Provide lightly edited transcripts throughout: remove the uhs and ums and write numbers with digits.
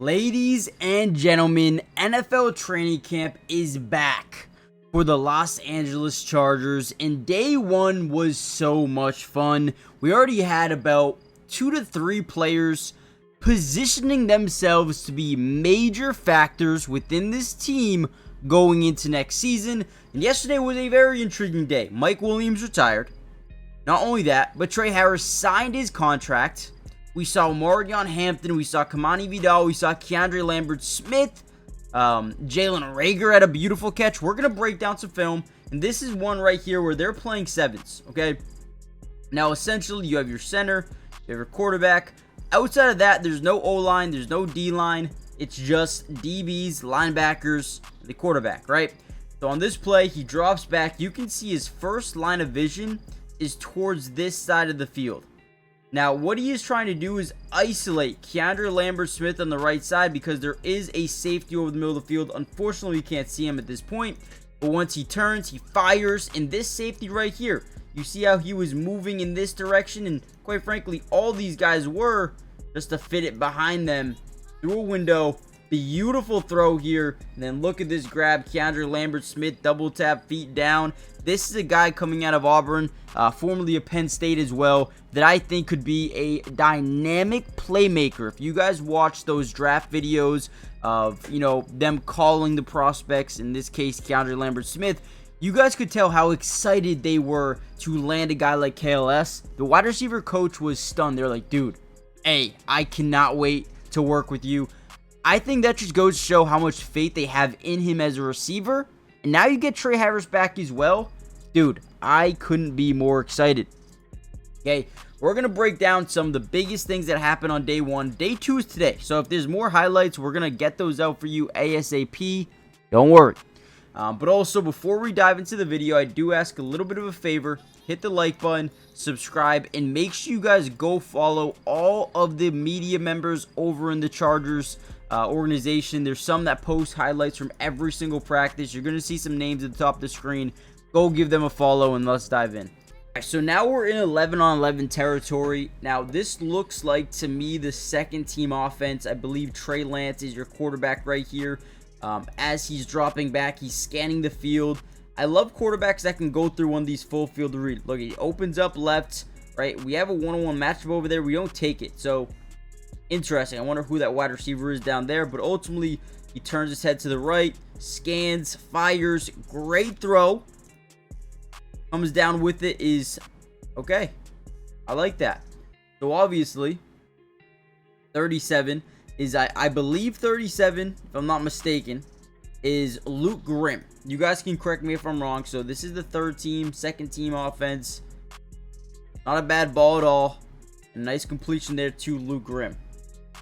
Ladies and gentlemen, NFL training camp is back for the Los Angeles Chargers, and day one was so much fun. We already had about 2 to 3 players positioning themselves to be major factors within this team going into next season, and yesterday was a very intriguing day. Mike Williams retired. Not only that, but Trey Harris signed his contract. We saw Marion Hampton, we saw Kamani Vidal, we saw Keandre Lambert-Smith, Jalen Reagor had a beautiful catch. We're going to break down some film, and this is one right here where they're playing sevens, okay? Now, essentially, you have your center, you have your quarterback. Outside of that, there's no O-line, there's no D-line. It's just DBs, linebackers, the quarterback, right? So on this play, he drops back. You can see his first line of vision is towards this side of the field. Now, what he is trying to do is isolate Keandre Lambert-Smith on the right side because there is a safety over the middle of the field. Unfortunately, we can't see him at this point. But once he turns, he fires. And this safety right here, you see how he was moving in this direction? And quite frankly, all these guys were just to fit it behind them through a window. Beautiful throw here. And then look at this grab. Keandre Lambert-Smith, double tap, feet down. This is a guy coming out of Auburn, formerly of Penn State as well, that I think could be a dynamic playmaker. If you guys watch those draft videos of, them calling the prospects, in this case, Keandre Lambert-Smith, you guys could tell how excited they were to land a guy like KLS. The wide receiver coach was stunned. They're like, dude, hey, I cannot wait to work with you. I think that just goes to show how much faith they have in him as a receiver. And now you get Trey Harris back as well. Dude, I couldn't be more excited. Okay, we're going to break down some of the biggest things that happened on day one. Day two is today. So if there's more highlights, we're going to get those out for you ASAP. Don't worry. But also, before we dive into the video, I do ask a little bit of a favor. Hit the like button, subscribe, and make sure you guys go follow all of the media members over in the Chargers organization. There's some that post highlights from every single practice. You're going to see some names at the top of the screen. Go give them a follow and let's dive in. Alright, so now we're in 11-on-11 territory. Now this looks like, to me, the second team offense. I believe Trey Lance is your quarterback right here. As he's dropping back, he's scanning the field. I love quarterbacks that can go through one of these full field reads. Look, he opens up left, right? We have a one-on-one matchup over there. We don't take it. So, interesting. I wonder who that wide receiver is down there. But ultimately, he turns his head to the right, scans, fires. Great throw. Comes down with it is, okay, I like that. So obviously 37 is, I believe 37, if I'm not mistaken, is Luke Grimm. You guys can correct me if I'm wrong. So this is the second team offense. Not a bad ball at all. A nice completion there to Luke Grimm.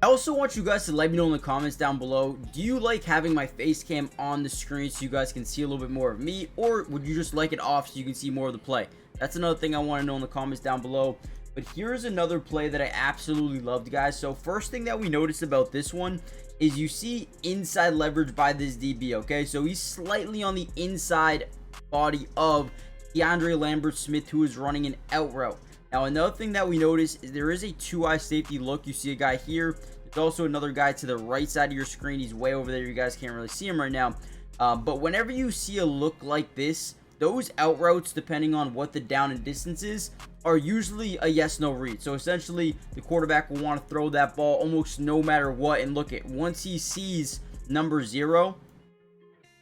I also want you guys to let me know in the comments down below, do you like having my face cam on the screen so you guys can see a little bit more of me, or would you just like it off so you can see more of the play? That's another thing I want to know in the comments down below. But here's another play that I absolutely loved, guys. So first thing that we noticed about this one is you see inside leverage by this DB, okay? So he's slightly on the inside body of Keandre Lambert-Smith, who is running an out route. Now, another thing that we notice is there is a two-eye safety look. You see a guy here. There's also another guy to the right side of your screen. He's way over there. You guys can't really see him right now. But whenever you see a look like this, those out routes, depending on what the down and distance is, are usually a yes-no read. So essentially, the quarterback will want to throw that ball almost no matter what. And look at, once he sees number 0,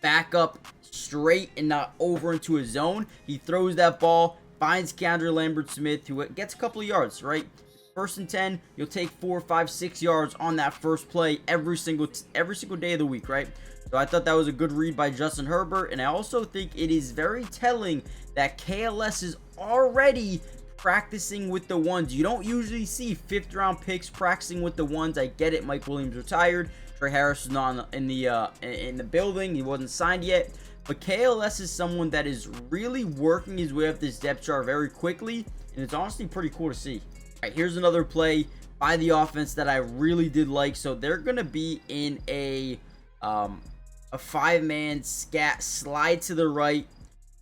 back up straight and not over into a zone, he throws that ball, finds Keandre Lambert-Smith, who gets a couple of yards, right? First and 10, you'll take 4, 5, 6 yards on that first play every single day of the week, right? So I thought that was a good read by Justin Herbert, and I also think it is very telling that KLS is already practicing with the ones. You don't usually see 5th-round picks practicing with the ones. I get it. Mike Williams retired. Trey Harris is not in the building. He wasn't signed yet. But KLS is someone that is really working his way up this depth chart very quickly, and it's honestly pretty cool to see. All right, here's another play by the offense that I really did like. So they're going to be in a 5-man scat, slide to the right,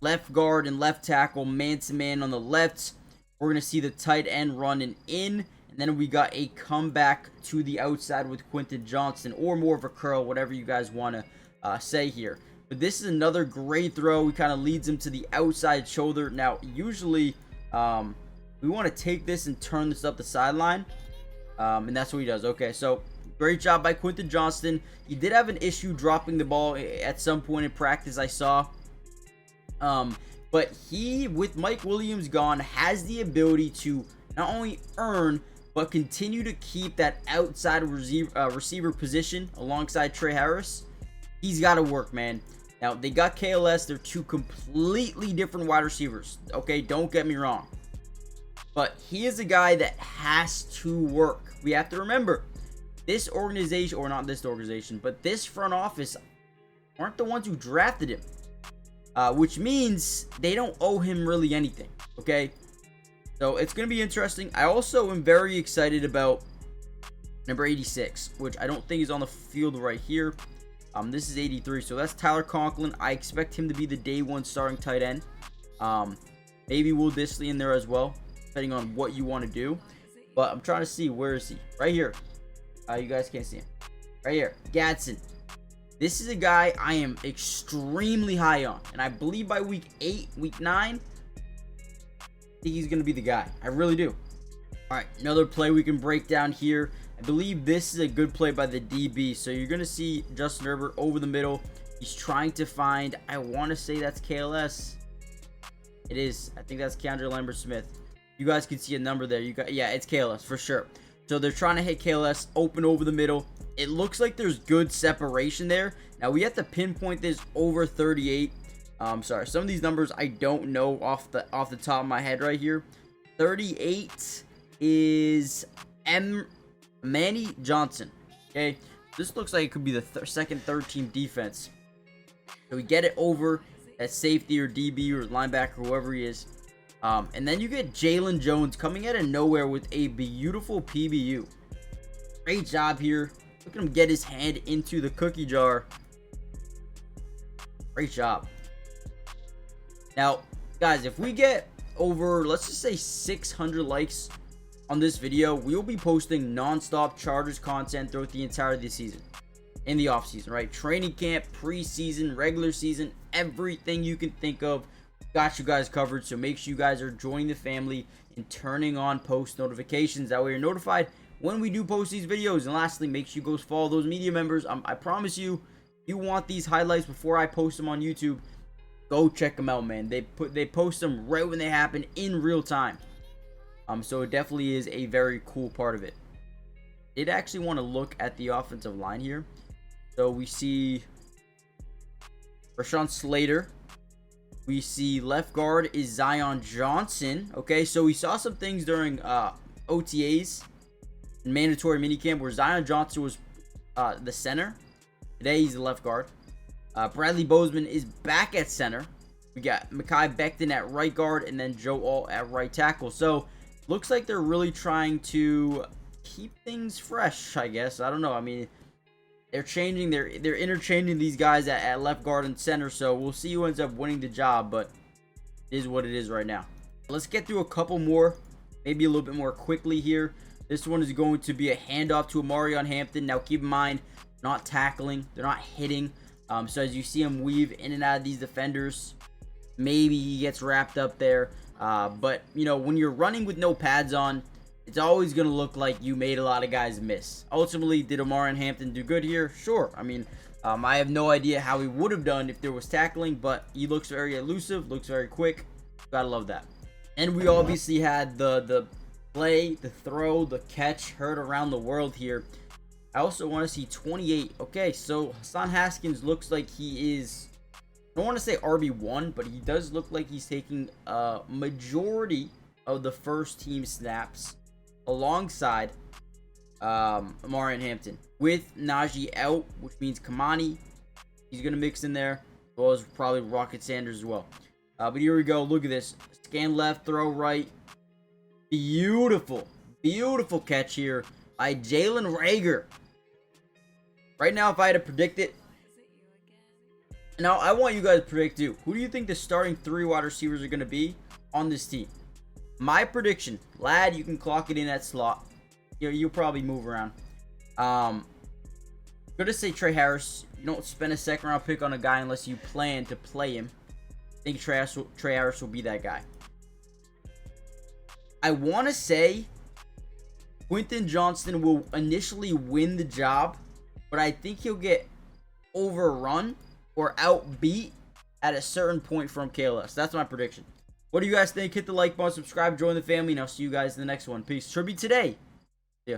left guard and left tackle, man-to-man on the left. We're going to see the tight end running in, and then we got a comeback to the outside with Quentin Johnston, or more of a curl, whatever you guys want to say here. But this is another great throw. He kind of leads him to the outside shoulder. Now, usually we want to take this and turn this up the sideline, and that's what he does. Okay, so great job by Quentin Johnston. He did have an issue dropping the ball at some point in practice, I saw. But he, with Mike Williams gone, has the ability to not only earn, but continue to keep that outside receiver position alongside Trey Harris. He's got to work, man. Now, they got KLS. They're two completely different wide receivers. Okay, don't get me wrong. But he is a guy that has to work. We have to remember, this organization, or not this organization, but this front office aren't the ones who drafted him. Which means they don't owe him really anything. Okay? So, it's going to be interesting. I also am very excited about number 86, which I don't think is on the field right here. This is 83, so that's Tyler Conklin. I expect him to be the day one starting tight end. Maybe Will Dissly in there as well, depending on what you want to do. But I'm trying to see, where is he? Right here. You guys can't see him. Right here. Gadsden. This is a guy I am extremely high on. And I believe by week 8, week 9, I think he's going to be the guy. I really do. All right, another play we can break down here. I believe this is a good play by the DB. So you're going to see Justin Herbert over the middle. He's trying to find, I want to say that's KLS. It is. I think that's Keandre Lambert-Smith. You guys can see a number there. Yeah, it's KLS for sure. So they're trying to hit KLS open over the middle. It looks like there's good separation there. Now we have to pinpoint this over 38. Sorry, some of these numbers I don't know off the top of my head right here. 38 is Manny Johnson. Okay, this looks like it could be the second, third team defense. So we get it over at safety or DB or linebacker, whoever he is. And then you get Jalen Jones coming out of nowhere with a beautiful PBU. Great job here. Look at him get his hand into the cookie jar. Great job. Now, guys, if we get over, let's just say 600 likes on this video, we will be posting non-stop Chargers content throughout the entire of the season. In the offseason, right? Training camp, preseason, regular season, everything you can think of. Got you guys covered. So make sure you guys are joining the family and turning on post notifications. That way you're notified when we do post these videos. And lastly, make sure you go follow those media members. I promise you, if you want these highlights before I post them on YouTube, go check them out, man. They post them right when they happen in real time. So it definitely is a very cool part of it. Did actually want to look at the offensive line here. So we see Rashawn Slater. We see left guard is Zion Johnson. Okay, so we saw some things during OTAs and mandatory minicamp where Zion Johnson was the center. Today he's the left guard. Bradley Bozeman is back at center. We got Mekhi Becton at right guard and then Joe Alt at right tackle. So looks like they're really trying to keep things fresh, I guess. I don't know. I mean, they're interchanging these guys at left guard and center. So we'll see who ends up winning the job, but it is what it is right now. Let's get through a couple more, maybe a little bit more quickly here. This one is going to be a handoff to Amarion Hampton. Now keep in mind, not tackling, they're not hitting. So as you see him weave in and out of these defenders, maybe he gets wrapped up there. But, you know, when you're running with no pads on, it's always going to look like you made a lot of guys miss. Ultimately, did Amarion Hampton do good here? Sure. I mean, I have no idea how he would have done if there was tackling, but he looks very elusive, looks very quick. Gotta love that. And we obviously had the play, the throw, the catch heard around the world here. I also want to see 28. Okay, so Hassan Haskins looks like he is, I don't want to say RB1, but he does look like he's taking a majority of the first team snaps alongside Amarion Hampton. With Najee out, which means Kamani, he's going to mix in there, as well as probably Rocket Sanders as well. But here we go. Look at this. Scan left, throw right. Beautiful, beautiful catch here by Jalen Reagor. Right now, if I had to predict it, now I want you guys to predict too. Who do you think the starting 3 wide receivers are going to be on this team? My prediction, Lad, you can clock it in that slot. you'll probably move around. Gonna say Trey Harris. You don't spend a second round pick on a guy unless you plan to play him. I think Trey Harris will be that guy. I want to say Quentin Johnston will initially win the job, but I think he'll get overrun or outbeat at a certain point from KLS. That's my prediction. What do you guys think? Hit the like button, subscribe, join the family, and I'll see you guys in the next one. Peace. Tribute today. Yeah.